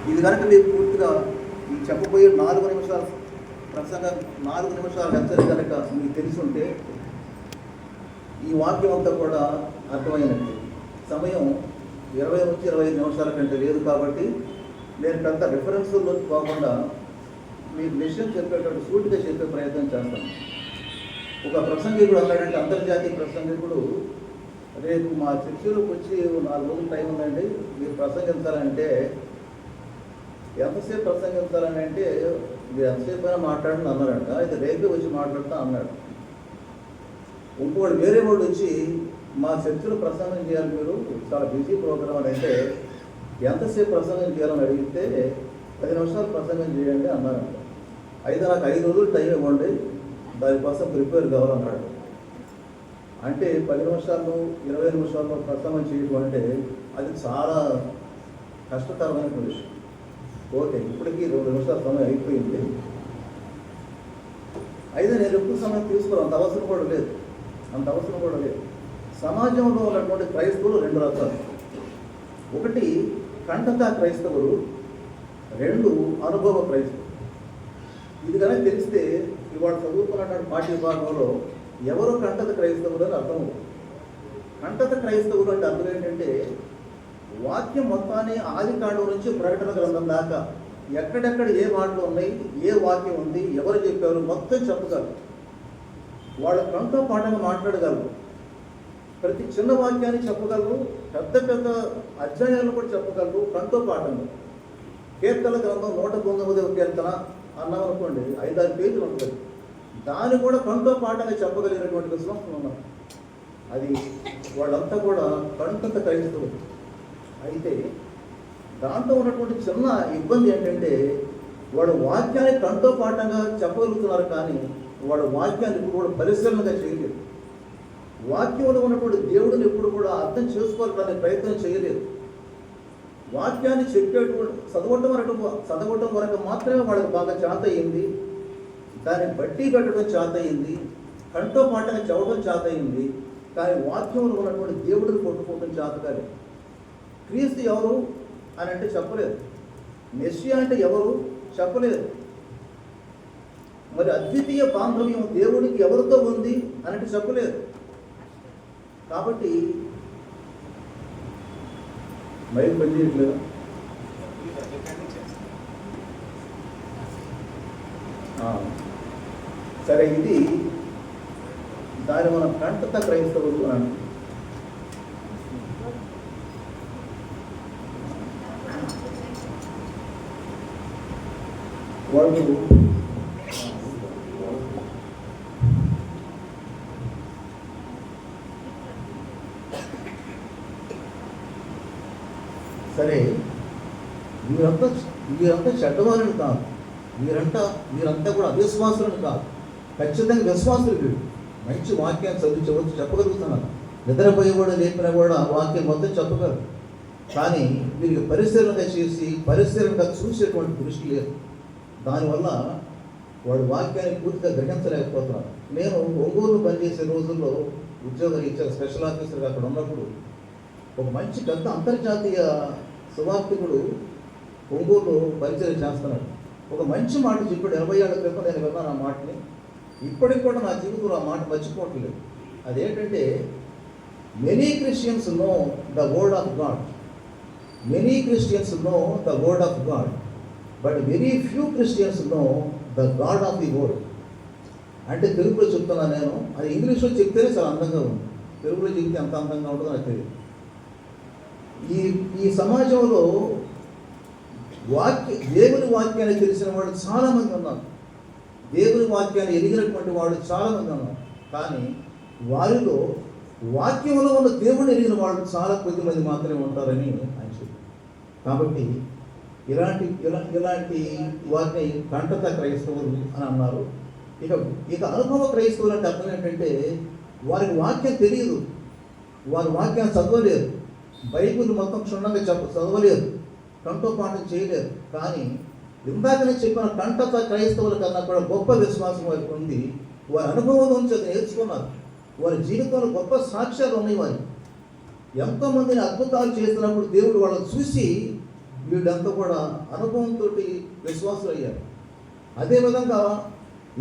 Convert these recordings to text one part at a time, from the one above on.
ఇది కనుక మీరు పూర్తిగా ఈ చెప్పబోయే 4 నిమిషాల ప్రసంగం 4 నిమిషాల లెక్చర్ కనుక మీకు తెలిసి ఉంటే ఈ వాక్యం అంతా కూడా అర్థమైనట్టు. సమయం 20 నుంచి 25 నిమిషాల కంటే లేదు కాబట్టి నేను పెద్ద రిఫరెన్స్లోకి పోకుండా మీకు విషయం చెప్పేటట్టు సూటిగా చెప్పే ప్రయత్నం చేస్తాను. ఒక ప్రసంగికుడు అన్నాడంటే, అంతర్జాతీయ ప్రసంగికుడు, రేపు మా చర్చిలోకి వచ్చి 4 రోజులు టైం ఉందండి, మీరు ప్రసంగించాలంటే ఎంతసేపు ప్రసంగించాలని అంటే మీరు ఎంతసేపు అయినా మాట్లాడని అన్నారంట. అయితే రేపే వచ్చి మాట్లాడుతా అన్నాడు. ఇంకోటి వేరే వాడు వచ్చి మా చర్చిలో ప్రసంగం చేయాలి, మీరు చాలా బిజీ ప్రోగ్రామ్ అని అంటే ఎంతసేపు ప్రసంగం చేయాలని అడిగితే 10 నిమిషాలు ప్రసంగం చేయండి అన్నారంట. అయితే నాకు 5 రోజులు టైం ఇవ్వండి, దానికోసం ప్రిపేర్ కావాలన్నాడు. అంటే 10 నిమిషాలు 20 నిమిషాల్లో ప్రసంగం చేయడం అంటే అది చాలా కష్టతరమైన విషయం. ఓకే, ఇప్పటికీ 2 నిమిషాల సమయం అయిపోయింది. అయితే నేను ఎక్కువ సమయం తీసుకోవాలి, అంత అవసరం కూడా లేదు. సమాజంలో ఉన్నటువంటి క్రైస్తవులు 2 రకాలు. ఒకటి కంటతా క్రైస్తవులు, 2 అనుభవ క్రైస్తవులు. ఇది కనుక తెలిస్తే ఇవాళ చదువుకున్నటువంటి పాఠ్య భాగంలో ఎవరు కంటత క్రైస్తవులు అని అర్థం. కంటత క్రైస్తవులు అంటే అర్థం ఏంటంటే వాక్యం మొత్తాన్ని ఆదికాండం నుంచి ప్రకటన గ్రంథం దాకా ఎక్కడెక్కడ ఏ మాటలు ఉన్నాయి, ఏ వాక్యం ఉంది, ఎవరు చెప్పారు మొత్తం చెప్పగలరు. వాళ్ళ కంఠ పాఠంగా మాట్లాడగలరు. ప్రతి చిన్న వాక్యాన్ని చెప్పగలరు, పెద్ద పెద్ద అధ్యాయాలను కూడా చెప్పగలరు కంఠ పాఠంగా. కీర్తన గ్రంథం 119వ కీర్తన అన్నామనుకోండి, 5-6 పేజీలు ఉంటుంది. దాన్ని కూడా కంఠ పాఠంగా చెప్పగలిగినటువంటి విశ్వాసం ఉన్నారు. అది వాళ్ళంతా కూడా కంఠత క్రైస్తవులు. అయితే దాంట్లో ఉన్నటువంటి చిన్న ఇబ్బంది ఏంటంటే వాడు వాక్యాన్ని కంఠ పాఠంగా చెప్పగలుగుతున్నారు, కానీ వాడు వాక్యాన్ని ఇప్పుడు కూడా పరిశీలనగా చేయలేదు. వాక్యంలో ఉన్నటువంటి దేవుడిని ఎప్పుడు కూడా అర్థం చేసుకోవాలనే ప్రయత్నం చేయలేదు. వాక్యాన్ని చెప్పేటువంటి చదవటం వరకు మాత్రమే వాళ్ళకి బాగా చేత అయింది, దాన్ని బట్టి పెట్టడం చేత అయింది, కంఠో పాటగా చదవడం చేత అయింది. కానీ వాక్యంలో ఉన్నటువంటి దేవుడిని కొట్టుకోవడం చేత కాలేదు. క్రీస్తు ఎవరు అని అంటే చెప్పలేదు. మెస్సియా అంటే ఎవరు చెప్పలేదు. మరి అద్వితీయ బాంధవ్యం దేవుడికి ఎవరితో ఉంది అని అంటే చెప్పలేదు. కాబట్టి మైక్ పని చేయట్లేదా? సరే, ఇది దాన్ని మనం కంటత క్రైస్తవులు అని అంటాం. వాళ్ళు సరే, వీరంతా చెడ్డవాళ్ళని కాదు, వీరంతా కూడా అవిశ్వాసులను కాదు, ఖచ్చితంగా విశ్వాసులు. వీడు మంచి వాక్యాన్ని చదివించవచ్చు, చెప్పగలుగుతున్నారు. నిద్రపోయేవాడు లేపినా కూడా వాక్యం మొత్తం చెప్పగలరు. కానీ వీరికి పరిశీలనగా చూసేటువంటి దృష్టి లేదు. దానివల్ల వాడు వాక్యాన్ని పూర్తిగా గ్రహించలేకపోతున్నారు. నేను ఒంగోలు పనిచేసే రోజుల్లో ఉద్యోగం ఇచ్చారు, స్పెషల్ ఆఫీసర్గా అక్కడ ఉన్నప్పుడు ఒక మంచి పెద్ద అంతర్జాతీయ సువార్థికుడు ఒంగోలు పరిచయం చేస్తున్నాడు. ఒక మంచి మాట చెప్పాడు. 80 ఏళ్ల క్రితం నేను విన్నాను ఆ మాటని. ఇప్పటికి కూడా నా జీవితంలో ఆ మాట మర్చిపోవట్లేదు. అదేంటంటే, many Christians know the word of God, many Christians know the word of God, but very few Christians know the God of the word. అంటే తెలుగులో చెప్తున్నాను నేను, అది ఇంగ్లీష్లో చెప్తేనే చాలా అందంగా ఉంది, తెలుగులో చెప్తే ఎంత అందంగా ఉంటుందో నాకు తెలియదు. ఈ సమాజంలో దేవుని వాక్యాన్ని తెలిసిన వాళ్ళు చాలామంది ఉన్నారు, దేవుని వాక్యాన్ని ఎరిగినటువంటి వాళ్ళు చాలామంది ఉన్నారు. కానీ వారిలో వాక్యంలో ఉన్న దేవుని ఎరిగిన వాళ్ళు చాలా కొద్దిమంది మాత్రమే ఉంటారని ఆయన చెప్పారు. కాబట్టి ఇలాంటి వారిని కంటత క్రైస్తవులు అని అన్నారు. ఇక అనుభవ క్రైస్తవులు అంటే అర్థం ఏంటంటే, వారికి వాక్యం తెలియదు, వారి వాక్యాన్ని చదవలేరు, బైబిల్ మొత్తం క్షుణ్ణంగా చదవలేరు, కంఠోపాఠం చేయలేరు. కానీ ఇందాక నేను చెప్పిన కంటత క్రైస్తవుల కన్నా కూడా గొప్ప విశ్వాసం వారికి ఉంది. వారి అనుభవం నుంచి అది నేర్చుకున్నారు. వారి జీవితంలో గొప్ప సాక్ష్యాలు ఉన్నాయి. వారి ఎంతోమందిని అద్భుతాలు చేస్తున్నప్పుడు దేవుడు వాళ్ళని చూసి వీళ్ళంతా కూడా అనుభవంతో విశ్వాసులు అయ్యారు. అదేవిధంగా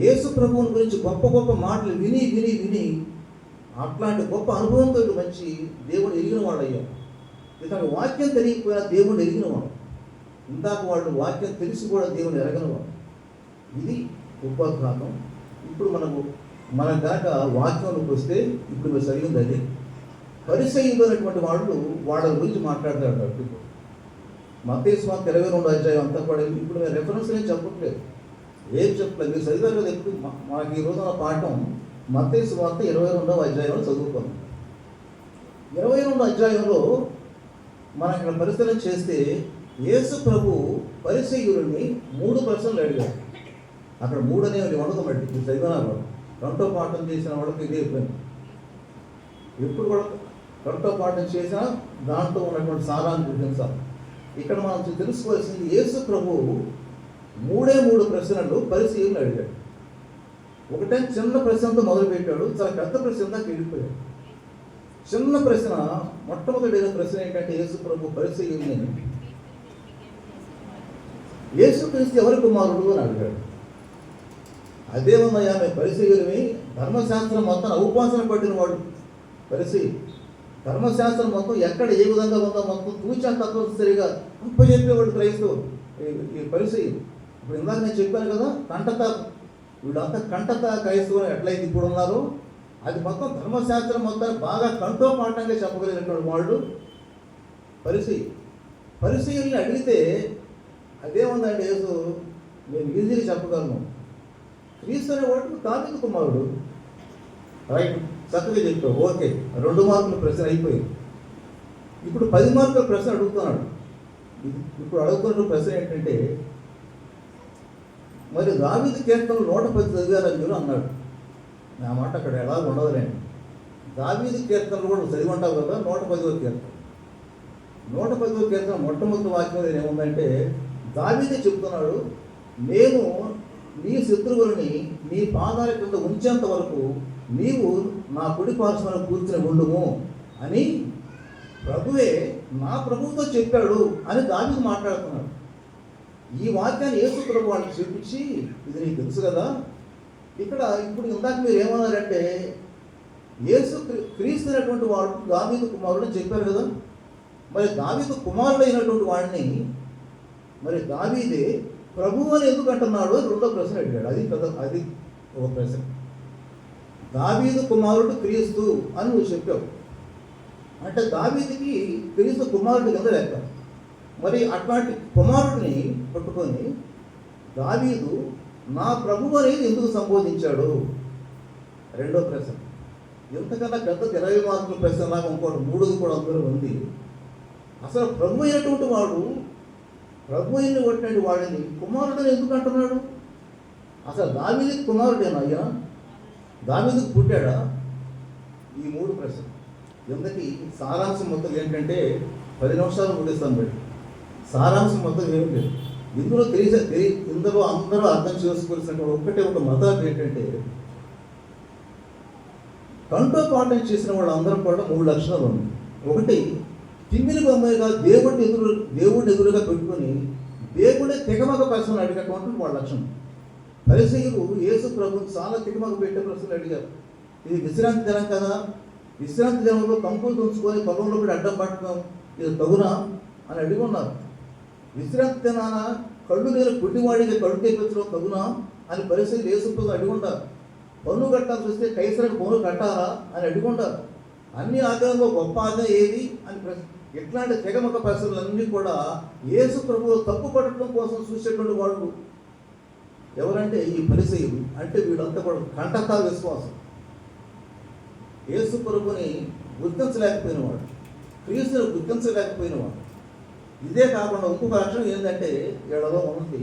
యేసు ప్రభువుని గురించి గొప్ప గొప్ప మాటలు విని విని విని అట్లాంటి గొప్ప అనుభవంతో మంచి దేవుడు ఎరిగిన వాళ్ళు అయ్యారు. ఇతను వాక్యం తెలియకపోయినా దేవుడు ఎరిగిన వాడు. ఇందాక వాళ్ళు వాక్యం తెలిసి కూడా దేవుడు ఎరగని వాడు. ఇది ఉపోద్ఘాతం. ఇప్పుడు మన దాకా వాక్యంలోకి వస్తే ఇప్పుడు సరిగింది. అది పరిసయ్యులు అనేటువంటి వాళ్ళు వాళ్ళ గురించి మాట్లాడతాడు. మత్తయి సువార్త 22వ అధ్యాయం అంతా కూడా ఇప్పుడు మేము రెఫరెన్స్ ఏం చెప్పట్లేదు, ఏం చెప్పలేదు. మీరు చదివారు కదా. ఎప్పుడు మాకు ఈ రోజున పాఠం మత్తయి సువార్త 22వ అధ్యాయంలో చదువుకోండి. 22వ అధ్యాయంలో మనం ఇక్కడ పరిశీలన చేస్తే యేసు ప్రభు పరిసయ్యులని 3 ప్రశ్నలు అడిగారు. అక్కడ 3 అనేవి ఉండదు. బట్టి మీరు చదివినారు. రెండో పాఠం చేసిన వాళ్ళకి ఇదే ఇబ్బంది. ఎప్పుడు కూడా రెండో పాఠం చేసినా దాంట్లో ఉన్నటువంటి సారాన్ని తెలుసాలి. ఇక్కడ మనం తెలుసుకోవాల్సింది యేసు ప్రభు 3 ప్రశ్నలు పరిసయ్యులను అడిగాడు. ఒకటే చిన్న ప్రశ్నతో మొదలుపెట్టాడు, చాలా పెద్ద ప్రశ్న దాకా వెళ్ళిపోయాడు. చిన్న ప్రశ్న, మొట్టమొదటి ప్రశ్న ఏంటంటే యేసు ప్రభు పరిసయ్యుల్ని యేసుక్రీస్తు ఎవరి కుమారుడు అని అడిగాడు. అదేమన్నాయా, మేము పరిసయ్యులమి, ధర్మశాస్త్రం మొత్తం ఉపాసన పట్టిన వాడు పరిసయ్యులు. ధర్మశాస్త్రం మొత్తం ఎక్కడ ఏ విధంగా ఉందో మొత్తం తూచా తప్పనిసరిగా చెప్పేవాడు క్రైస్తవులు ఈ పరిసయ్యులు. ఇప్పుడు ఇందాక నేను చెప్పాను కదా, కంటత వీళ్ళంతా కంటత క్రైస్తవులు ఎట్లయితే ఇప్పుడు ఉన్నారో అది మొత్తం ధర్మశాస్త్రం మొత్తం బాగా కంఠోపాఠంగా చెప్పగలిగినటువంటి వాళ్ళు పరిసయ్యుల్ని అడిగితే అదేముందండి, యేసు నేను ఈజీగా చెప్పగలను, క్రీస్తు అనేవాడు దావీదు కుమారుడు. రైట్, చక్కగా చెప్పావు, ఓకే. 2 మార్కుల ప్రశ్న అయిపోయింది. ఇప్పుడు 10 మార్కుల ప్రశ్న అడుగుతున్నాడు. ఇప్పుడు అడుగుతున్న ప్రశ్న ఏంటంటే, మరి దావీదు కీర్తనలు 110 చదివారని మీరు అన్నాడు. నా మాట అక్కడ ఎలా ఉండదులేండి. దావీదు కీర్తనలు కూడా చదివి ఉంటావు కదా. 110వ కీర్తన 110వ కీర్తన మొట్టమొదటి వాక్యం ఏముందంటే, దావీదే చెప్తున్నాడు, నేను నీ శత్రువులని నీ పాదాల కింద ఉంచేంత వరకు నీవు నా కుడి పార్శ్వన కూర్చుని ఉండుము అని ప్రభువే నా ప్రభువుతో చెప్పాడు అని దావీదు మాట్లాడుతున్నాడు. ఈ వాక్యాన్ని యేసు ప్రభు వాళ్ళకి చూపించి, ఇది నీకు తెలుసు కదా. ఇప్పుడు ఇందాక మీరు ఏమన్నారంటే యేసు క్రీస్తు అనేటువంటి వాడు దావీదు కుమారుడు అని చెప్పారు కదా. మరి దావీదు కుమారుడు అయినటువంటి వాడిని మరి దావీదే ప్రభువు అని ఎందుకు అంటున్నాడు అని 2వ ప్రశ్న అడిగాడు. అది ఒక ప్రశ్న. దావీదు కుమారుడు క్రీస్తు అని నువ్వు చెప్పావు అంటే దావీదుకి క్రీస్తు కుమారుడు కింద లెక్క. మరి అట్లాంటి కుమారుడిని పట్టుకొని దావీదు నా ప్రభువు అనేది ఎందుకు సంబోధించాడు? 2వ ప్రశ్న. ఎంతకన్నా పెద్ద 20 మార్కుల ప్రశ్న లాగా ఇంకోటి 3ది కూడా అందులో ఉంది. అసలు ప్రభు అయినటువంటి వాడు, ప్రభు అయిన కొట్టినటువంటి వాడిని కుమారుడని ఎందుకు అంటున్నాడు? అసలు దావీదుకి కుమారుడేనా అయ్యా? దావీదుకు పుట్టాడా? ఈ 3 ప్రశ్నలు. ఎందుకు సారాంశం మొత్తం ఏంటంటే 10 నిమిషాలు ముగిస్తాను బట్టి సారాంశం మొత్తం ఏమి లేదు. ఇందులో అందరూ అర్థం చేసుకోవాల్సిన ఒక మతాలు ఏంటంటే, కంఠోపాఠం చేసిన వాళ్ళు అందరూ కూడా 3 లక్షణాలు ఉన్నాయి. ఒకటి, తిమ్మిని బొమ్మగా దేవుడిని ఎదురుగా పెట్టుకొని దేవుడే తెగమగ ప్రశ్నలు అడిగేటువంటి వాళ్ళ లక్షణం. పరిసయ్యులు యేసు ప్రభుని చాలా తెగమగ పెట్టే ప్రశ్నలు అడిగారు. ఇది విశ్రాంతి దినం కదా, విశ్రాంతి దినంలో కంకులు తుంచుకొని పొలంలో కూడా అడ్డం పట్టడం ఇది తగునా అని అడిగి ఉన్నారు. విశ్రాంతి దినాన కళ్ళు లేని గుడ్డివాడికి కళ్ళు తెప్పించడం తగునా అని పరిసయ్యులు యేసు ప్రభు అడిగి ఉంటారు. పన్ను కట్టాల్సి వస్తే కైసరికి పన్ను కట్టాలా అని అడిగి ఉంటారు. అన్ని ఆదాయంలో గొప్ప ఆదాయం ఏది అని ప్రశ్న. ఇట్లాంటి తెగమక ప్రశ్నలన్నీ కూడా యేసు ప్రభువు తప్పు పట్టడం కోసం చూసేటువంటి వాళ్ళు ఎవరంటే ఈ పరిసయ్యులు. అంటే వీళ్ళంతా కూడా కంటతా విశ్వాసం. యేసు ప్రభుని గుర్తించలేకపోయినవాడు, క్రీస్తుని గుర్తించలేకపోయినవాడు. ఇదే కాకుండా ఇంకొక లక్షణం ఏంటంటే వీళ్ళలో ఉంది,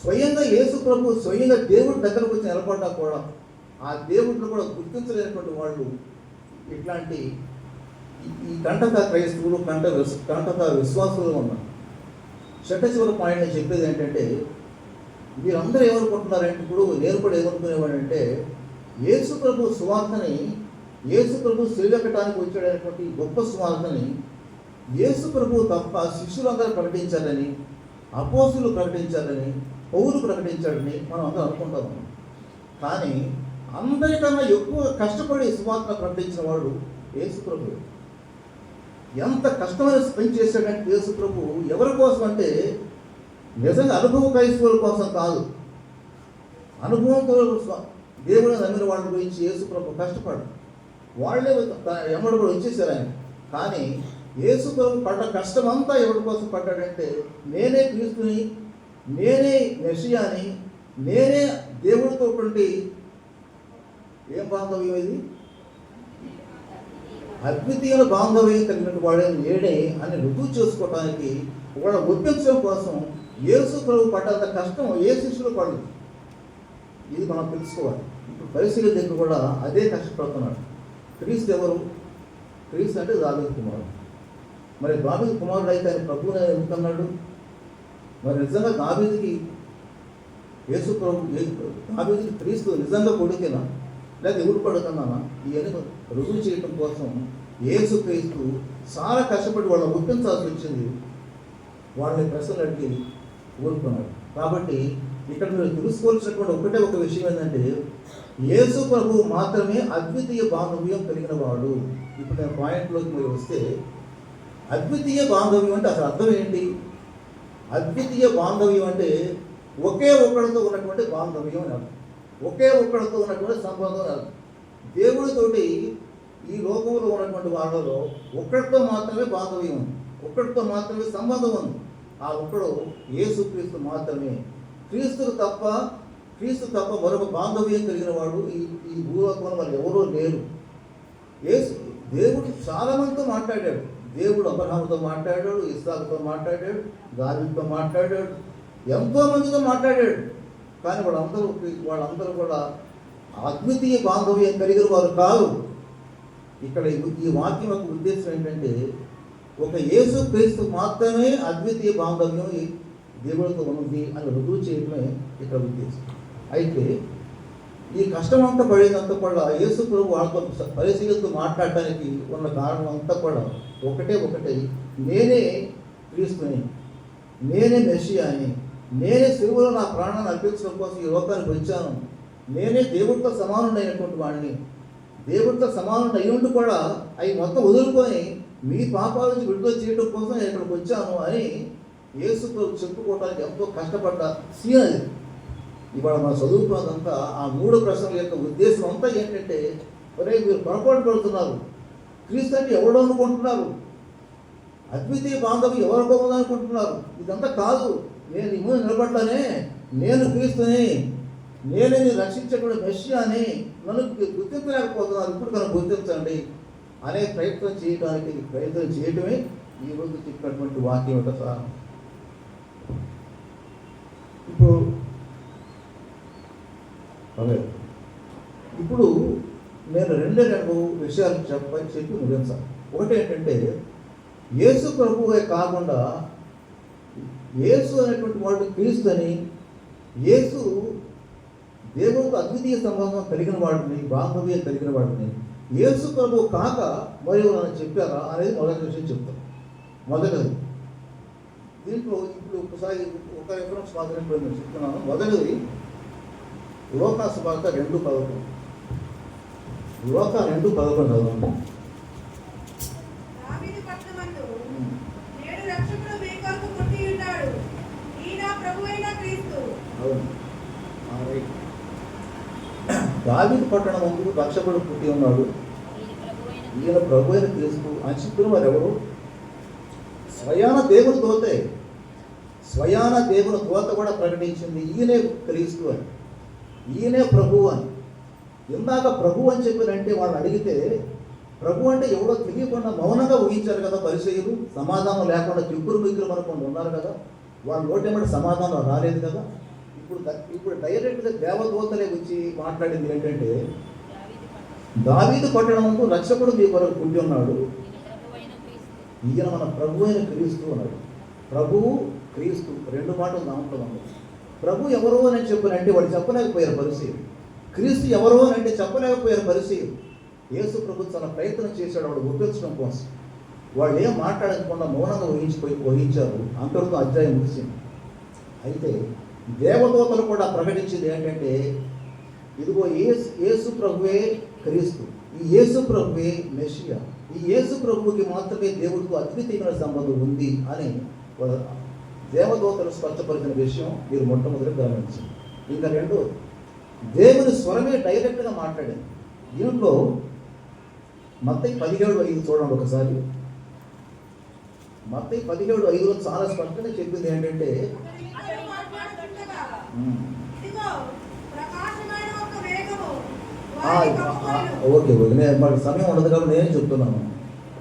స్వయంగా యేసు ప్రభు స్వయంగా దేవుడి దగ్గరకు వచ్చి నిలబడ్డా కూడా ఆ దేవుడిని కూడా గుర్తించలేనటువంటి వాళ్ళు ఇట్లాంటి ఈ కంటత క్రైస్తవులు, కంటత విశ్వాసులు ఉన్నారు. చివరి పాయింట్ నేను చెప్పేది ఏంటంటే, వీరందరూ ఏమనుకుంటున్నారంటే, ఇప్పుడు నేను కూడా ఏమనుకునేవాడంటే, యేసు ప్రభు సువార్తని, యేసు ప్రభు శిలువెక్కడానికి వచ్చాడనేటువంటి గొప్ప సువార్తని యేసు ప్రభువు తప్ప శిష్యులందరూ ప్రకటించాలని, అపోస్తులు ప్రకటించాలని, పౌలు ప్రకటించాడని మనం అందరూ అనుకుంటాం. కానీ అందరికన్నా ఎక్కువ కష్టపడి సువార్త ప్రకటించిన వాడు యేసు ప్రభువు. ఎంత కష్టమైన పని చేశాడంటే యేసు ప్రభువు ఎవరి కోసం అంటే నిజంగా అనుభవ క్రైస్తవుల కోసం కాదు. అనుభవంతో దేవుడు నమ్మిన వాళ్ళ గురించి యేసు ప్రభు కష్టపడు, వాళ్ళే ఎమ్మడి కూడా వచ్చేసారు ఆయన. కానీ యేసు ప్రభు పడ్డ కష్టం అంతా ఎవరి కోసం పడ్డాడంటే నేనే క్రీస్తుని, నేనే మెస్సియాని, నేనే దేవుడితో ఏం బాంధవ్యం ఇది, అద్వితీయ బాంధవ్యం కలిగిన వాడని నేనే అని రుజువు చేసుకోవడానికి వాళ్ళ ఒప్పించడం కోసం యేసు ప్రభు పడ్డంత కష్టం ఏ శిష్యులు పడదు. ఇది మనం తెలుసుకోవాలి. ఇప్పుడు పరిశీలన దగ్గర కూడా అదే కష్టపడుతున్నాడు. క్రీస్తు ఎవరు? క్రీస్తు అంటే దావీదు కుమారుడు. మరి దావీదు కుమారుడు అయితే ఆయన ప్రభువుని ఎందుకన్నాడు? మరి నిజంగా దావీదుకి యేసు ప్రభు, దావీదుకి క్రీస్తు నిజంగా కొడుకేనా లేక ఎవరు పడుతున్నానా? ఇవన్నీ రుజువు చేయడం కోసం యేసు క్రీస్తు చాలా కష్టపడి వాళ్ళని ఒప్పించాల్సి వచ్చింది. వాళ్ళని ప్రశ్నలు అడిగి ఊరుకున్నాడు. కాబట్టి ఇక్కడ మీరు తెలుసుకోవాల్సినటువంటి ఒకటే ఒక విషయం ఏంటంటే యేసు ప్రభు మాత్రమే అద్వితీయ బాంధవ్యం కలిగిన వాడు. ఇప్పుడు నేను పాయింట్లోకి మీరు వస్తే అద్వితీయ బాంధవ్యం అంటే అసలు అర్థం ఏంటి? అద్వితీయ బాంధవ్యం అంటే ఒకే ఒక్కడితో ఉన్నటువంటి బాంధవ్యం అని అర్థం. ఒకే ఒక్కడితో ఉన్నటువంటి సంబంధం అని అర్థం. దేవుడితోటి ఈ లోకంలో ఉన్నటువంటి వాళ్ళలో ఒక్కడితో మాత్రమే బాంధవ్యం ఉంది, ఒక్కడితో మాత్రమే సంబంధం ఉంది. ఆ ఒక్కడు యేసు క్రీస్తు మాత్రమే. క్రీస్తు తప్ప మరొక బాంధవ్యం కలిగిన వాడు ఈ భూలోకంలో మరి ఎవరో లేరు. దేవుడు చాలా మందితో మాట్లాడాడు. దేవుడు అబ్రహాముతో మాట్లాడాడు, ఇస్సాకుతో మాట్లాడాడు, దావీదుతో మాట్లాడాడు, ఎంతో మందితో మాట్లాడాడు. కానీ వాళ్ళందరూ కూడా అద్వితీయ బాంధవ్యం కలిగిన వారు కాదు. ఇక్కడ ఈ వాక్యం యొక్క ఉద్దేశం ఏంటంటే ఒక యేసు క్రీస్తు మాత్రమే అద్వితీయ బాంధవ్యం దేవుడితో ఉంది అని రుజువు చేయడమే ఇక్కడ ఉద్దేశం. అయితే ఈ కష్టం అంతా పడేదంతా కూడా యేసు ప్రభు వాళ్ళతో పరిశీలితో మాట్లాడటానికి ఉన్న కారణం అంతా కూడా ఒకటే నేనే క్రీస్తుని, నేనే మెస్సియాని, నేనే సిలువలో నా ప్రాణాన్ని అర్పించడం కోసం ఈ లోకానికి వచ్చాను, నేనే దేవుడితో సమానుడైనటువంటి వాడిని, దేవుడితో సమానుడు అయ్యుండి కూడా అవి మొత్తం వదులుకొని మీ పాపాల నుంచి విడుదల చేయడం కోసం నేను ఇక్కడికి వచ్చాను అని యేసు చెప్పుకోవడానికి ఎంతో కష్టపడ్డ సీన్ అది. ఇవాళ మనం చదువుకున్నదంతా ఆ 3 ప్రశ్నల యొక్క ఉద్దేశం అంతా ఏంటంటే మీరు పొరపాటు పడుతున్నారు. క్రీస్తు అంటే ఎవడో అనుకుంటున్నారు, అద్వితీయ బాంధవ్యం ఎవరికో అనుకుంటున్నారు. ఇదంతా కాదు. నేను ఈ ముందు నిలబడ్డానే, నేను క్రీస్తుని, నేనే నేను రక్షించేటువంటి మెస్సియాని, నన్ను గుర్తించలేకపోతున్నారు, ఇప్పుడు కనుక గుర్తించండి అనే ప్రయత్నం చేయడమే ఈరోజు చెప్పినటువంటి వాక్యం యొక్క సారం. ఇప్పుడు నేను రెండు విషయాలు చెప్పి ముగించాలి. ఒకటి ఏంటంటే యేసు ప్రభువే కాకుండా యేసు అనేటువంటి వాడు క్రీస్తు అని, యేసు దేవుడితో అద్వితీయ సంబంధం కలిగిన వాడిని, బాంధవ్యం కలిగిన వాడిని యేసు ప్రభువు కాక మరియు నన్ను చెప్పారా అనేది మొదటి విషయం చెప్తాను. మొదటిది దీంట్లో ఇప్పుడు ఒకసారి ఒక రిఫరెన్స్ మాత్రమే నేను చెప్తున్నాను. మొదటిది లోకా సువార్త 2:11. లోకా 2:11 చదవండి. దావీదు పట్టణం ముందు రక్షకుడు పుట్టి ఉన్నాడు, ఈయన ప్రభు అయిన క్రీస్తు అని చెప్పిన వారు ఎవరు? స్వయాన దేవుని దూతే, స్వయాన దేవుని దూత కూడా ప్రకటించింది ఈయనే క్రీస్తు అని, ఈయనే ప్రభు అని. ఇందాక ప్రభు అని చెప్పారంటే వాళ్ళు అడిగితే ప్రభు అంటే ఎవడో తెలియకుండా మౌనంగా ఊహించారు కదా పరిచయులు, సమాధానం లేకుండా మిక్కురు అనుకోండి ఉన్నారు కదా, వాళ్ళ నోటేమంటే సమాధానం రాలేదు కదా. ఇప్పుడు డైరెక్ట్గా దేవదూతలే వచ్చి మాట్లాడింది ఏంటంటే దావీదు పట్టణం ముందు రక్షకుడు మీ కొరకు పుట్టి ఉన్నాడు, ఈయన మన ప్రభు అయిన క్రీస్తు అన్నాడు. ప్రభువు క్రీస్తు 2 మాటలు దాంట్లో ఉంది. ప్రభు ఎవరో అని చెప్పినంటే వాడు చెప్పలేకపోయారు పరిచయం, క్రీస్తు ఎవరో అని అంటే చెప్పలేకపోయారు పరిచయం. యేసు ప్రభు చాలా ప్రయత్నం చేశాడు వాడు ఒప్పించడం కోసం. వాళ్ళు ఏం మాట్లాడకుండా మౌనంగా వహించారు. అంతటితో అధ్యాయం ముగిసింది. అయితే దేవదూతలు కూడా ప్రకటించింది ఏంటంటే, ఇదిగో యేసు ప్రభువే క్రీస్తు, ఈ యేసు ప్రభువే మెషియా, ఈ యేసు ప్రభువుకి మాత్రమే దేవుడితో అద్వితీయమైన సంబంధం ఉంది అని దేవదూతలు స్పష్టపరిచిన విషయం మీరు మొట్టమొదటి గమనించింది. ఇంకా రెండోది, దేవుని స్వరమే డైరెక్ట్గా మాట్లాడింది. దీంట్లో మత్తయి 17:5 చూడండి ఒకసారి. మత్తయి 17:5 చాలా స్పష్టంగా చెప్పింది ఏంటంటే, ఓకే నేను మాకు సమయం ఉండదు కాబట్టి నేనే చెప్తున్నాను.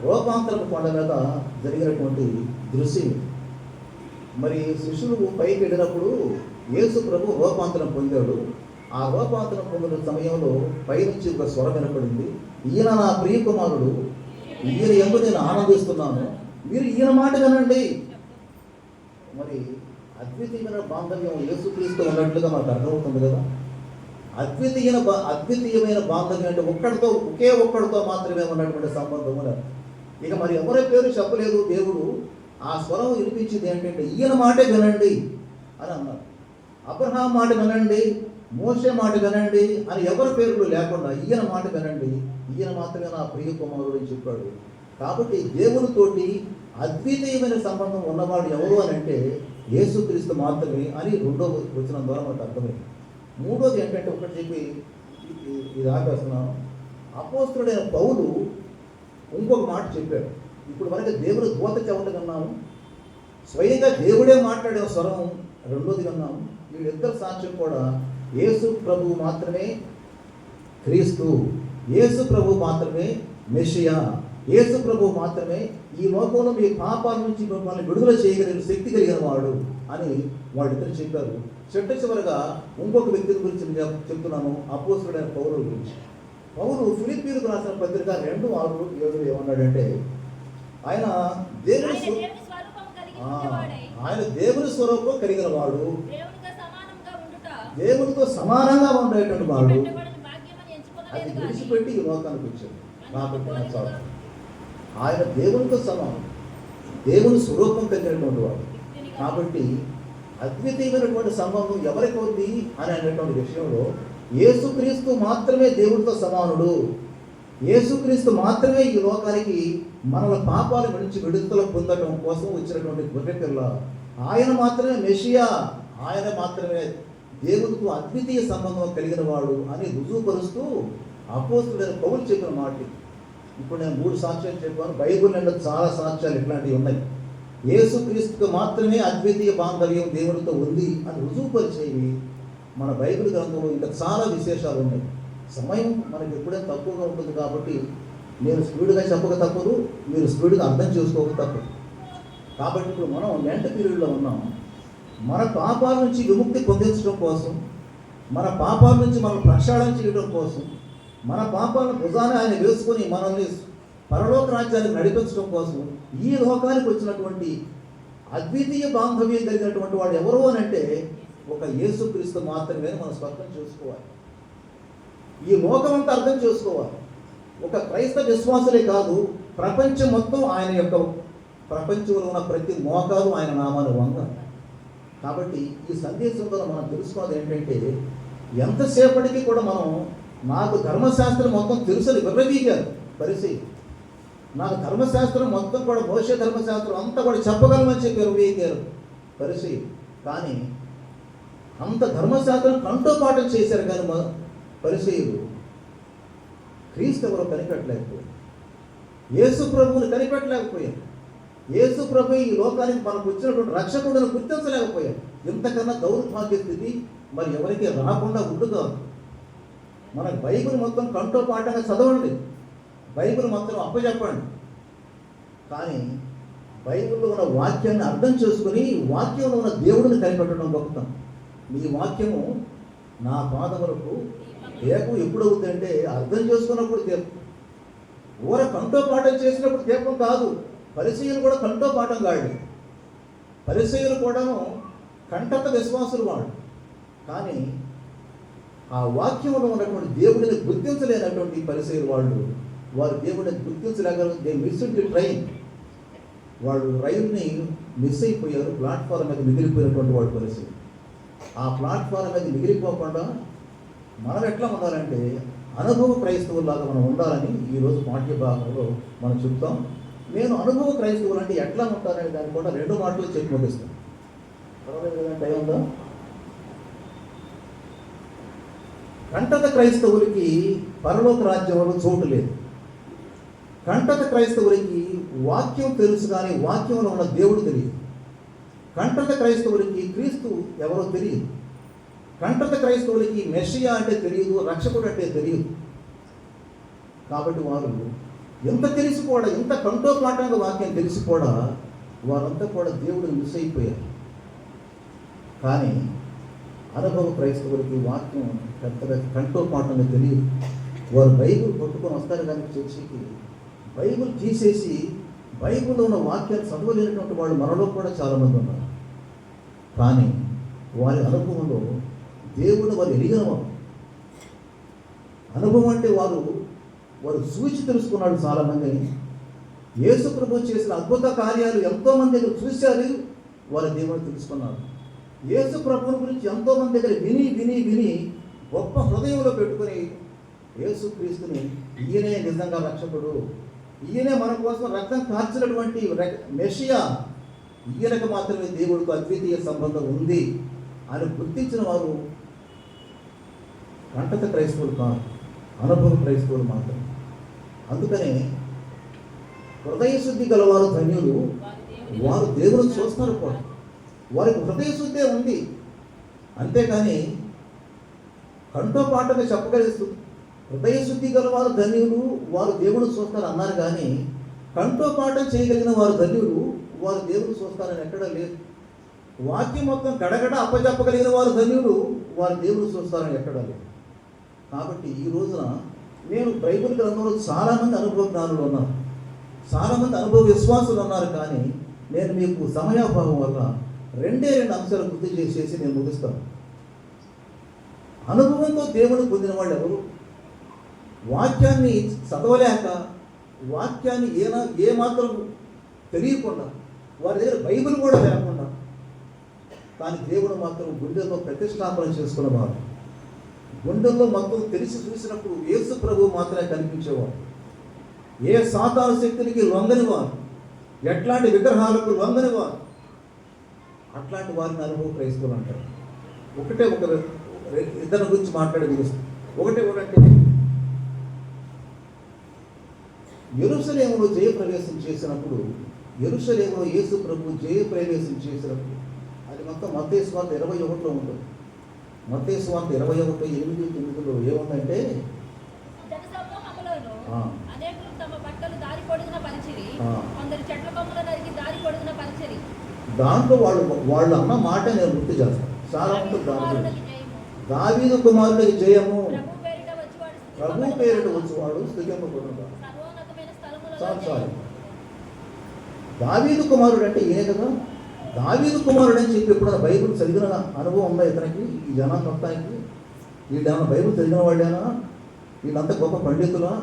రూపాంతరపు కొండ మీద జరిగినటువంటి దృశ్యం. మరి శిష్యులు పైకి వెళ్ళినప్పుడు యేసు ప్రభు రూపాంతరం పొందాడు. ఆ రూపాంతరం పొందిన సమయంలో పైనుంచి ఒక స్వరం వినపడింది, ఈయన నా ప్రియ కుమారుడు, ఈయన యందు నేను ఆనందిస్తున్నాను, మీరు ఈయన మాట వినండి. మరి అద్వితీయమైన బాంధవ్యం యేసుక్రీస్తు ఉన్నట్లుగా మనకు అర్థమవుతుంది కదా. అద్వితీయమైన బాంధవ్యం అంటే ఒకే ఒక్కడితో మాత్రమే ఉన్నటువంటి సంబంధం అన్నారు. ఇక మరి ఎవరి పేరు చెప్పలేదు దేవుడు. ఆ స్వరం వినిపించింది ఏంటంటే, ఈయన మాటే వినండి అని అన్నారు. అబ్రహాం మాట వినండి, మోషే మాట వినండి అని ఎవరి పేర్లు లేకుండా ఈయన మాట వినండి, ఈయన మాత్రమే నా ప్రియ కుమారుడు అని చెప్పాడు. కాబట్టి దేవునితోటి అద్వితీయమైన సంబంధం ఉన్నవాడు ఎవరు అని అంటే యేసుక్రీస్తు మాత్రమే అని రెండో వచనం ద్వారా మనకు అర్థమైంది. మూడోది ఏంటంటే, ఒకటి చెప్పి ఇది ఆపేస్తున్నాను. అపోస్తలుడైన పౌలు ఇంకొక మాట చెప్పాడు. ఇప్పుడు మనకి దేవుడు దూత చెప్పటం విన్నాము, స్వయంగా దేవుడే మాట్లాడిన స్వరం రెండోది విన్నాము. వీళ్ళిద్దరు సాక్ష్యం కూడా యేసు ప్రభువు మాత్రమే క్రీస్తు, యేసు ప్రభువు మాత్రమే మెషియా, యేసు ప్రభువు మాత్రమే ఈ లోకంలో మీ పాపాల నుంచి మిమ్మల్ని విడుదల చేయగలిగిన శక్తి కలిగిన వాడు అని వాళ్ళిద్దరు చెప్పారు. చివరగా ఇంకొక వ్యక్తి గురించి చెప్తున్నాను, అపోస్తలుడైన పౌలు గురించి. పౌలు ఫిలిప్పీయులకు రాసిన పత్రిక 2:6-7 ఏమన్నాడంటే, ఆయన దేవుని స్వరూపం కలిగిన వాడు, దేవునితో సమానంగా ఉండేటువంటి వాడు, అది విడిచిపెట్టి ఈ లోకానికి వచ్చాడు. నాకు ఆయన దేవునితో సమానం, దేవుని స్వరూపం కలిగినటువంటి వాడు. కాబట్టి అద్వితీయమైనటువంటి సంబంధం ఎవరికి ఉంది అని అనేటువంటి విషయంలో యేసుక్రీస్తు మాత్రమే దేవుడితో సమానుడు, యేసుక్రీస్తు మాత్రమే ఈ లోకానికి మనల పాపాల నుంచి విడుదల పొందడం కోసం వచ్చినటువంటి గొర్రెపిల్ల, ఆయన మాత్రమే మెషియా, ఆయన మాత్రమే దేవుడితో అద్వితీయ సంబంధం కలిగిన వాడు అని రుజువుపరుస్తూ అపోస్తలుడైన పౌలు చెప్పిన మాట. ఇప్పుడు నేను 3 సాక్ష్యాలు చెప్పాను. బైబిల్ నిండా చాలా సాక్ష్యాలు ఇట్లాంటివి ఉన్నాయి. యేసుక్రీస్తుకు మాత్రమే అద్వితీయ బాంధవ్యం దేవుడితో ఉంది అని రుజువుపరిచేవి మన బైబిల్ గ్రంథంలో ఇంకా చాలా విశేషాలు ఉన్నాయి. సమయం మనకి ఎప్పుడైనా తక్కువగా ఉంటుంది కాబట్టి నేను స్పీడ్గా చెప్పక తప్పదు, మీరు స్పీడ్గా అర్థం చేసుకోక తప్పదు. కాబట్టి ఇప్పుడు మనం లెంట్ పీరియడ్లో ఉన్నాం. మన పాపాల నుంచి విముక్తి పొందించడం కోసం, మన పాపాల నుంచి మనం ప్రక్షాళన చేయడం కోసం, మన పాపాలను భుజాన ఆయన వేసుకొని మనల్ని పరలోక రాజ్యాన్ని నడిపించడం కోసం ఈ లోకానికి వచ్చినటువంటి అద్వితీయ బాంధవ్యం కలిగినటువంటి వాడు ఎవరు అని అంటే ఒక యేసుక్రీస్తు మాత్రమే మనం స్పష్టం చేసుకోవాలి. ఈ లోకం అంతా అర్థం చేసుకోవాలి. ఒక క్రైస్తవ విశ్వాసులే కాదు, ప్రపంచం మొత్తం ఆయన యొక్క, ప్రపంచంలో ఉన్న ప్రతి మోకాలు ఆయన నామాన్ని వంగ. కాబట్టి ఈ సందేశంతో మనం తెలుసుకోవాలి ఏంటంటే, ఎంతసేపటికి కూడా మనం నాకు ధర్మశాస్త్రం మొత్తం తెలుసని విర్రవీగారు పరిస్థితి, నాకు ధర్మశాస్త్రం మొత్తం కూడా మోషే ధర్మశాస్త్రం అంతా కూడా చెప్పగలమని చెప్పి విర్రవీగారు పరిస్థితి. కానీ అంత ధర్మశాస్త్రం కంఠోపాఠం చేశారు కానీ పరిసయ్యులు క్రీస్తు ఎవరో కనిపెట్టలేకపోయారు, యేసు ప్రభువుని కనిపెట్టలేకపోయారు, యేసు ప్రభు ఈ లోకానికి మనకు వచ్చినటువంటి రక్షకుడిని గుర్తించలేకపోయారు. ఇంతకన్నా దౌర్భాగ్య స్థితి మరి ఎవరికి రాకుండా ఉండుగా. మన బైబిల్ మొత్తం కంఠోపాఠంగా చదవండి, బైబిల్ మొత్తం అప్పచెప్పండి, కానీ బైబిల్లో ఉన్న వాక్యాన్ని అర్థం చేసుకుని వాక్యంలో ఉన్న దేవుడిని కనిపెట్టడం గొప్పతనం. మీ వాక్యము నా పాదములకు దీపం ఎప్పుడవుతుందంటే అర్థం చేసుకున్నప్పుడు దీపం. ఊర కంఠోపాఠం చేసినప్పుడు దీపం కాదు. పరిసయ్యులు కూడా కంఠోపాఠం కాదు, పరిసయ్యులు కూడాను కంఠత విశ్వాసులు వాడు. కానీ ఆ వాక్యంలో ఉన్నటువంటి దేవుడిని గుర్తించలేనటువంటి పరిసయ్యులు వాళ్ళు, వారు దేవుడిని గుర్తించలేక దే మిస్డ్ ది ట్రైన్. వాళ్ళు రైలుని మిస్ అయిపోయారు, ప్లాట్ఫారం మీద మిగిలిపోయినటువంటి వాడి పరిస్థితి. ఆ ప్లాట్ఫారం మీద మిగిలిపోకుండా మనం ఎట్లా ఉండాలంటే అనుభవ క్రైస్తవులాగా మనం ఉండాలని ఈరోజు పాఠ్య భాగంలో మనం చెప్తాం. నేను అనుభవ క్రైస్తవులు అంటే ఎట్లా ఉంటానని దాన్ని కూడా 2 మాటలు చెప్పి ముగిస్తాను. పర్వాలేదు కదా, టైం ఉందా? కంటత క్రైస్తవులకి పరలోక రాజ్యంలో చోటు లేదు. కంటత క్రైస్తవులకి వాక్యం తెలుసు కానీ వాక్యంలో ఉన్న దేవుడు తెలియదు. కంటత క్రైస్తవులకి క్రీస్తు ఎవరో తెలియదు. కంటత క్రైస్తవులకి మెస్సియా అంటే తెలియదు, రక్షకుడు అంటే తెలియదు. కాబట్టి వారు ఎంత తెలిసి కూడా, ఎంత కంఠోపాఠంగా వాక్యం తెలిసి కూడా వారంతా కూడా దేవుడిని మిస్ అయిపోయారు. కానీ అనుభవ క్రైస్తవులకి వాక్యం పెద్దగా కంఠోపాఠంగా తెలియదు. వారు బైబిల్ పట్టుకొని వస్తారు కానీ చర్చికి బైబిల్ తీసేసి బైబిల్లో ఉన్న వాక్యాలు చదవలేనటువంటి వాళ్ళు మనలో కూడా చాలామంది ఉన్నారు. కానీ వారి అనుభవంలో దేవుడు వారు ఎరిగిన వారు. అనుభవం అంటే వారు చూచి తెలుసుకున్నాడు. చాలామందిని యేసు ప్రభు చేసిన అద్భుత కార్యాలు ఎంతోమంది దగ్గర చూశారు, వారి దేవుడు తెలుసుకున్నారు. యేసు ప్రభువుని గురించి ఎంతోమంది దగ్గర విని విని విని గొప్ప హృదయంలో పెట్టుకుని యేసుక్రీస్తుని ఈయనే నిజంగా రక్షకుడు, ఈయనే మన కోసం రక్తం కార్చినటువంటి మెస్సియా, ఈయనకు మాత్రమే దేవుడితో అద్వితీయ సంబంధం ఉంది అని గుర్తించిన వారు కంటత క్రైస్తవులు కాదు, అనుభవ క్రైస్తవులు మాత్రమే. అందుకనే హృదయ శుద్ధి గలవారు ధన్యులు, వారు దేవుని చూస్తారు కూడా. వారికి హృదయ శుద్ధే ఉంది, అంతేకాని కంఠోపాఠంగా చెప్పగలుగుతుంది. హృదయ శుద్ధి గలవారు ధన్యులు, వారు దేవుడు చూస్తారు అన్నారు. కానీ కంఠోపాఠం చేయగలిగిన వారు ధన్యులు, వారు దేవుడు చూస్తారని ఎక్కడా లేదు. వాక్యం మొత్తం గడగడ అప్పచెప్పగలిగిన వారు ధన్యులు, వారు దేవుడు చూస్తారని ఎక్కడా లేదు. కాబట్టి ఈ రోజున నేను బైబిల్ గ్రంథంలో చాలామంది అనుభవ జ్ఞానులు ఉన్నారు, చాలామంది అనుభవ విశ్వాసులు ఉన్నారు. కానీ నేను మీకు సమయాభావం వల్ల 2 అంశాలు గుర్తు చేసేసి నేను ముగిస్తాను. అనుభవంతో దేవుని పొందిన వాళ్ళు ఎవరు? వాక్యాన్ని చదవలేక, వాక్యాన్ని ఏమాత్రం తెలియకుండా, వారి దగ్గర బైబిల్ కూడా లేకుండా, కానీ దేవుడు మాత్రం గుండెల్లో ప్రతిష్టాపన చేసుకున్నవారు. గుండెల్లో మొత్తం తెలిసి చూసినప్పుడు యేసు ప్రభువు మాత్రమే కనిపించేవారు. ఏ సాతాను శక్తులకి లొంగనివారు, ఎట్లాంటి విగ్రహాలకు లొంగనివారు. అట్లాంటి వారిని అనుభవ క్రైస్తవులు అంటారు. ఇద్దరి గురించి మాట్లాడే ముగిస్తుంది. ఒకటంటే యెరూషలేములో జయప్రవేశం చేసినప్పుడు, యెరూషలేములో యేసు ప్రభు జయప్రవేశం చేసినప్పుడు, అది మొత్తం మత్తయి సువార్త 21లో ఉంటుంది. మత్తయి సువార్త 21:8-9 ఏముందంటే, దాంట్లో వాళ్ళు అన్న మాట నేను గుర్తు చేస్తాను. చాలా ఉంటుంది దాంట్లో. దావీదు కుమారుడికి జయము, ప్రభు పేరిట వచ్చేవాడు స్తుతింపబడును. దావీదు కుమారుడు అంటే ఈయనే కదా. దావీదు కుమారుడు అని చెప్పి ఎప్పుడైనా బైబిల్ చదివిన అనుభవం ఉందా ఇతనికి? ఈ జనాన్ని మొత్తానికి వీళ్ళేమన్నా బైబిల్ చదివిన వాళ్ళేనా? వీళ్ళంతా గొప్ప పండితులా?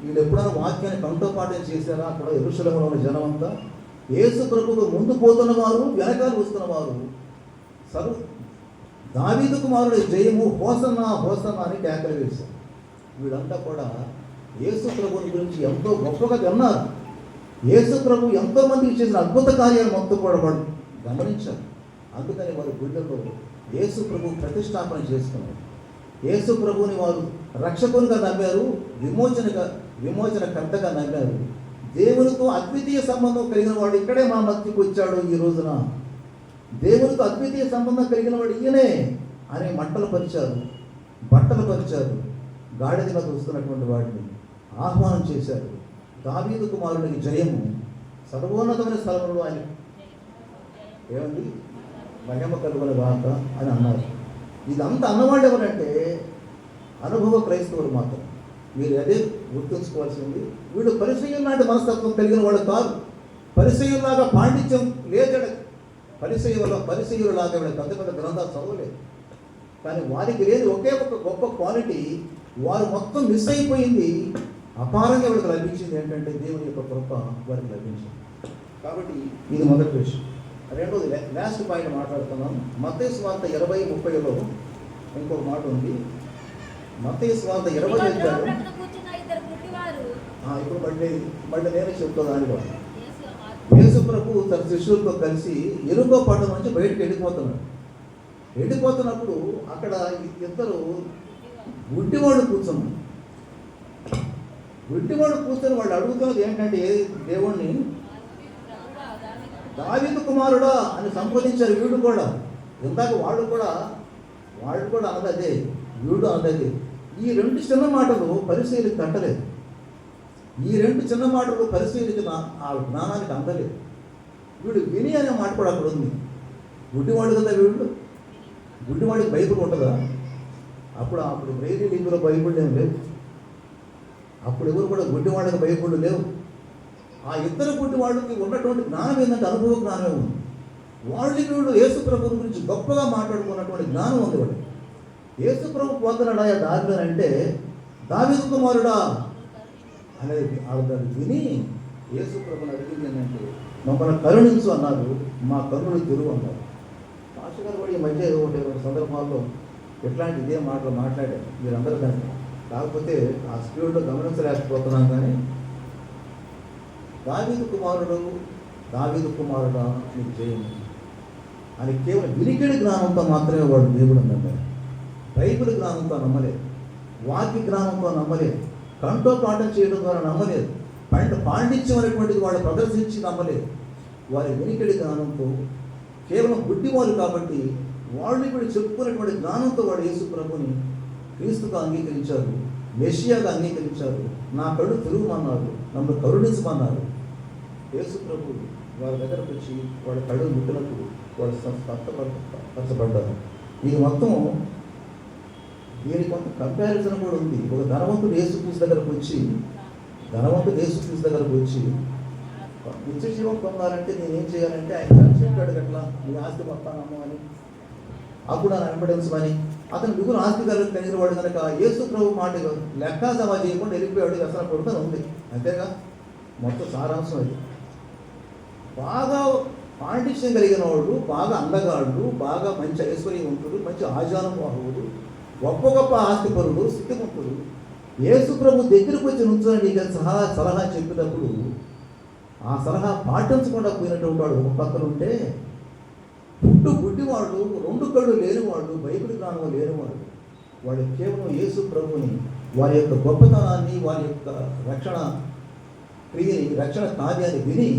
వీళ్ళు ఎప్పుడైనా వాక్యాన్ని కంఠోపాఠం చేశారా? అక్కడ యెరూషలేములో ఉన్న జనం అంతా యేసు ప్రభువుకు ముందు పోతున్నవారు, వెనకాల వస్తున్నవారు. దావీదు కుమారుడి జయము, హోసన్నా హోసన్నా అని కేకలు వేశారు. వీళ్ళంతా కూడా యేసు ప్రభువుని గురించి ఎంతో గొప్పగా విన్నారు. యేసు ప్రభు ఎంతో మందికి చేసిన అద్భుత కార్యాలు మొత్తం కూడా వాళ్ళు గమనించారు. అందుకని వారి గుండెల్లో యేసు ప్రభు ప్రతిష్టాపన చేసుకున్నారు. యేసు ప్రభువుని వారు రక్షకునిగా నమ్మారు, విమోచనకర్తగా నమ్మారు. దేవునితో అద్వితీయ సంబంధం కలిగిన వాడు ఇక్కడే మా మధ్యకు వచ్చాడు. ఈ రోజున దేవునితో అద్వితీయ సంబంధం కలిగిన వాడు ఈయనే అని బట్టలు పరిచారు. గాడిద మీద వస్తున్నటువంటి వాడిని ఆహ్వానం చేశారు. దావీదు కుమారునికి జయము, సర్వోన్నతమైన స్థలంలో ఆయన ఏమండి మహిమ కలుగునుగాక అని అన్నారు. ఇదంతా అన్నవాళ్ళు ఎవరంటే అనుభవ క్రైస్తవులు మాత్రం. మీరు అదే గుర్తుంచుకోవాల్సింది. వీళ్ళు పరిసయ్యుల లాంటి మనస్తత్వం కలిగిన వాళ్ళు కాదు. పరిసయ్యులాగా పాండిత్యం లేదడ. పరిసయ్యులలాగా వీళ్ళు పెద్ద గ్రంథాలు చదవలేదు. కానీ వారికి లేదు ఒకే ఒక గొప్ప క్వాలిటీ. వారు మొత్తం మిస్ అయిపోయింది. అపారంగా వీళ్ళకి లభించింది ఏంటంటే దేవుని యొక్క కృప వారికి లభించింది. కాబట్టి ఇది మొదటి విషయం. రెండోది లాస్ట్ పాయింట్ మాట్లాడుతున్నాను. మత్తయి సువార్త 20:30లో ఇంకొక మాట ఉంది. మత్తయి సువార్త 20 అధ్యాయం. ఇప్పుడు మళ్ళీ నేనే చెప్తాను. దానిలో యేసు ప్రభు తన శిష్యులతో కలిసి ఎరుకో పట్టణం నుంచి బయటకు వెళ్ళిపోతున్నప్పుడు అక్కడ ఇద్దరు గుడ్డివాడు కూర్చుని వాళ్ళు అడుగుతున్నది ఏంటంటే దేవుణ్ణి, దావీదు కుమారుడా అని సంబోధించారు. వీడు కూడా ఇందాక వాళ్ళు కూడా అన్నదే, వీడు అన్నదే. ఈ రెండు చిన్న మాటలు పరిశీలికి తట్టలేదు. ఈ రెండు చిన్న మాటలు పరిశీలించిన ఆ జ్ఞానానికి అందలేదు. వీడు విని అనే మాట కూడా అక్కడ ఉంది. గుడ్డివాడు కదా వీడు. గుడ్డివాడికి బైబిల్ ఉంటుందా? అప్పుడు బ్రెయిలీ లింగులో బైబిల్ ఏం లేవు. అప్పుడు ఎవరు కూడా గుడ్డివాళ్ళకి బైబిల్ లేవు. ఆ ఇద్దరు గుడ్డివాళ్ళకి ఉన్నటువంటి జ్ఞానం ఏంటంటే అనుభవ జ్ఞానమే ఉంది. వీళ్ళు యేసు ప్రభు గురించి గొప్పగా మాట్లాడుకున్నటువంటి జ్ఞానం ఉంది. వాడు యేసు ప్రభు పొందనడా దారిలో అంటే దావీదు కుమారుడా అనేది దాన్ని విని యేసు ప్రభుని అడిగింది ఏంటంటే, మమ్మల్ని కరుణించు అన్నారు, మా కన్నులు తెరువు అన్నారు. పాస్టర్ గారు కూడా ఈ మధ్య ఒకటి సందర్భాల్లో ఎట్లాంటి ఇదే మాటలు మాట్లాడారు మీరందరూ దాన్ని. కాకపోతే ఆ స్పీడ్లో గమనించలేకపోతున్నాం. కానీ దావీదు కుమారుడా నీకు జయము అని కేవలం వినికిడి జ్ఞానంతో మాత్రమే వాడు దేవుడు నమ్మాడు. బైబిల్ జ్ఞానంతో నమ్మలేదు, వాక్య జ్ఞానంతో నమ్మలేదు, కంటో పాఠం చేయడం ద్వారా నమ్మలేదు, పాండిత్యం అనేటువంటిది వాళ్ళు ప్రదర్శించి నమ్మలేదు. వారి వినికిడి జ్ఞానంతో కేవలం గుడ్డివాళ్ళు కాబట్టి వాళ్ళు ఇప్పుడు చెప్పుకునేటువంటి జ్ఞానంతో వాడు యేసు ప్రభుని క్రీస్తుగా అంగీకరించారు, మెషియాగా అంగీకరించారు. నా కళ్ళు తిరుగుమన్నారు, నన్ను కరుణించమన్నారు. యేసు ప్రభు వారి దగ్గరకు వచ్చి వాళ్ళ కళ్ళు ముట్టినప్పుడు వాళ్ళు స్వస్థపరచబడ్డారు. ఇది మొత్తం దీనికి కొంత కంపారిజన్ కూడా ఉంది. ఒక ధనవంతుడు యేసుక్రీస్తు దగ్గరకు వచ్చి నిత్య జీవం పొందాలంటే నేనేం చేయాలంటే ఆయన చెప్పాడు అట్లా, నీ ఆస్తి మొత్తం అమ్మని, అప్పుడు ఆయన వెంబడించమని. అతను మిగులు ఆస్తి కలిగిన వాడు కనుక యేసు ప్రభు మాట లెక్కా సభ చేయకుండా వెళ్ళిపోయాడు. అసలు కొడుకుని ఉంది అంతేగా. మొత్తం సారాంశం అది. బాగా పాండిత్యం కలిగిన వాడు, బాగా అందగాళ్ళు, బాగా మంచి ఐశ్వర్యవంతుడు, మంచి ఆజానుబాహువుడు, గొప్ప ఆస్తిపరుడు, స్థితిమంతుడు యేసు ప్రభు దగ్గరకు వచ్చి నుంచొని నీకు సలహా చెప్పినప్పుడు ఆ సలహా పాటించకుండా పోయినటువంటి వాడు ఒక పక్కన ఉంటే, గుడ్డివాడు, రెండు కళ్ళు లేనివాడు, బైబిల్ జ్ఞానం లేనివాడు, వాడు కేవలం యేసు ప్రభుని వారి యొక్క గొప్పతనాన్ని, వారి యొక్క రక్షణ క్రియని, రక్షణ కార్యాన్ని విని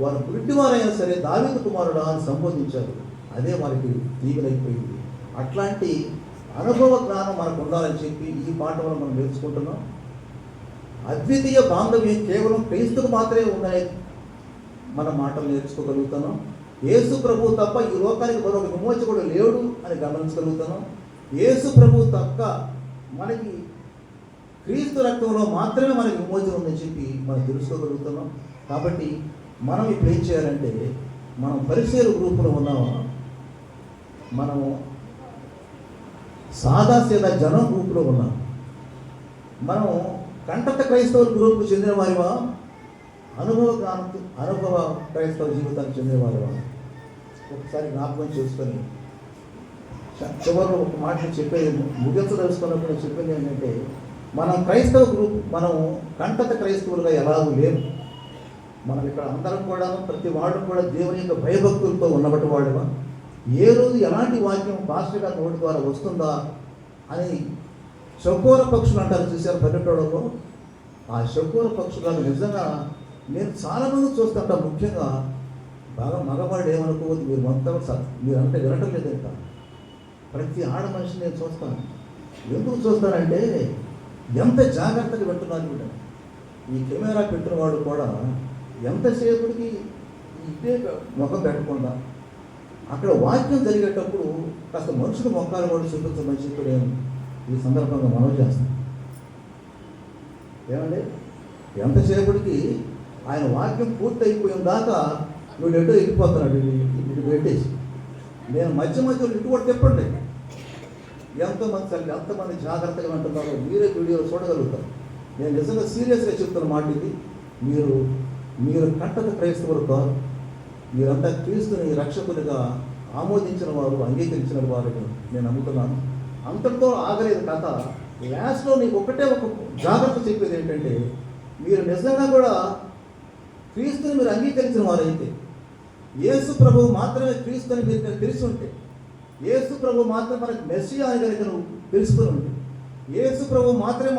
వారు గుడ్డివారైనా సరే దావీదు కుమారుడా అని సంబోధించారు. అదే వారికి దీవెనైపోయింది. అట్లాంటి అనుభవ జ్ఞానం మనకు ఉండాలని చెప్పి ఈ పాఠంలో మనం నేర్చుకుంటున్నాం. అద్వితీయ బాంధవ్యం కేవలం క్రీస్తుకు మాత్రమే ఉందని మన మాటలు నేర్చుకోగలుగుతున్నాం. యేసు ప్రభు తప్ప ఈ లోకానికి మరొక విమోచకుడు లేడు అని గమనించగలుగుతున్నాం. యేసు ప్రభు తప్ప మనకి క్రీస్తు రక్తంలో మాత్రమే మనకి విమోచన ఉందని చెప్పి మనం తెలుసుకోగలుగుతున్నాం. కాబట్టి మనం ఇప్పుడు ఏం చేయాలంటే, మనం పరిసర గ్రూపులో ఉన్నామా, మనం సాదాసీదా జనం గ్రూపులో ఉన్నాం, మనం కంటత క్రైస్తవుల గ్రూపుకు చెందిన వారివా, అనుభవ క్రైస్తవ జీవితానికి చెందిన వారివా? ఒకసారి జ్ఞాపకం చేసుకొని చివరిలో ఒక మాట చెప్పేది ముగించదలుచుకున్నప్పుడు చెప్పేది ఏంటంటే, మనం క్రైస్తవ గ్రూప్, మనం కంటత క్రైస్తవులుగా ఎలాగూ లేము. మనం ఇక్కడ అందరం కూడా, ప్రతి వాడు కూడా దేవుని యొక్క భయభక్తులతో ఉన్నబట్టి వాడుగా, ఏ రోజు ఎలాంటి వాక్యం పాస్టర్ గారి నోటి ద్వారా వస్తుందా అని చకోర పక్షులు అంటారు చూశారు పల్లెటూళ్ళలో. ఆ చకోర పక్షులను నిజంగా నేను చాలామంది చూస్తుంటా. ముఖ్యంగా బాగా మగవాళ్ళు ఏమనుకోవద్దు, మీరు మొత్తం మీరంతా వినటం లేదంట. ప్రతి ఆడ మనిషిని నేను చూస్తాను. ఎందుకు చూస్తానంటే ఎంత జాగ్రత్తగా వింటున్నారు వీడు. ఈ కెమెరా పెట్టిన వాడు కూడా ఎంతసేపటికి ఇదే ముఖం పెట్టకుండా అక్కడ వాక్యం జరిగేటప్పుడు కాస్త మనుషుల మొక్కలు కూడా చూపించమని చెప్పి ఈ సందర్భంగా మనవి చేస్తాను. ఏమండి, ఎంతసేపటికి ఆయన వాక్యం పూర్తి అయిపోయిన దాకా వీడు ఎటో వెళ్ళిపోతున్నాడు, ఇటు పెట్టేసి. నేను మధ్యలో ఇటు కూడా చెప్పండి, ఎంతమంది జాగ్రత్తగా ఉంటున్నారో మీరే వీడియోలో చూడగలుగుతారు. నేను నిజంగా సీరియస్గా చెప్తున్న మాట ఇది. మీరు మీరు కంటత క్రైస్తవులు కాదు, మీరంతా క్రీస్తుని రక్షకునిగా ఆమోదించిన వారు, అంగీకరించిన వారు నేను నమ్ముతున్నాను. అంతటితో ఆగలేదు కథ. లాస్ట్లో నీకు ఒకటే ఒక జాగ్రత్త చెప్పేది ఏంటంటే, మీరు నిజంగా కూడా క్రీస్తుని మీరు అంగీకరించిన వారైతే, యేసు ప్రభువు మాత్రమే క్రీస్తుని మీరు తెలిసి ఉంటే, యేసు ప్రభు మాత్రమే మనకు మెస్సియా అని కనుక నువ్వు తెలుసుకుని ఉంటే, యేసు ప్రభు మాత్రమే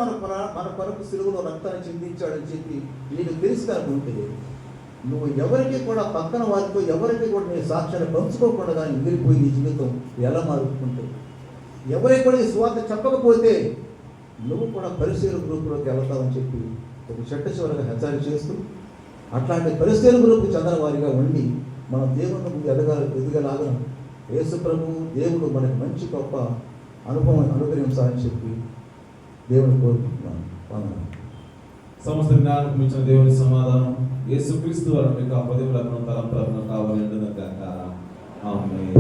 మన కొరకు సిలువలో రక్తాన్ని చిందించాడని చెప్పి నీకు తెలిసి కనుకుంటే, నువ్వు ఎవరికి కూడా పక్కన వారితో ఎవరికి కూడా నీ సాక్ష్యాన్ని పంచుకోకుండా మిగిలిపోయి నీ జీవితం ఎలా మారుతుంటే, ఎవరికి కూడా ఈ స్వార్థ చెప్పకపోతే నువ్వు కూడా పరిశీలన గ్రూపులోకి వెళ్తావని చెప్పి ఒక చెట్ట చివరగా హెచ్చరిక చేస్తూ, అట్లాంటి పరిశీలన గ్రూపు చెందిన వారిగా ఉండి మనం దేవుని ముందు ఎదగలాగా యేసు ప్రభు దేవుడు మనకి మంచి గొప్ప అనుభవం అనుగ్రహించాలని చెప్పి దేవుని కోరుకుంటున్నాను. వందనాలు. సమస్త జ్ఞానం మించిన దేవుని సమాధానం యేసుక్రీస్తు వారి మీకు ఆ పదవులను తలంపులను కావాలంటున్నాక ఆమేన్.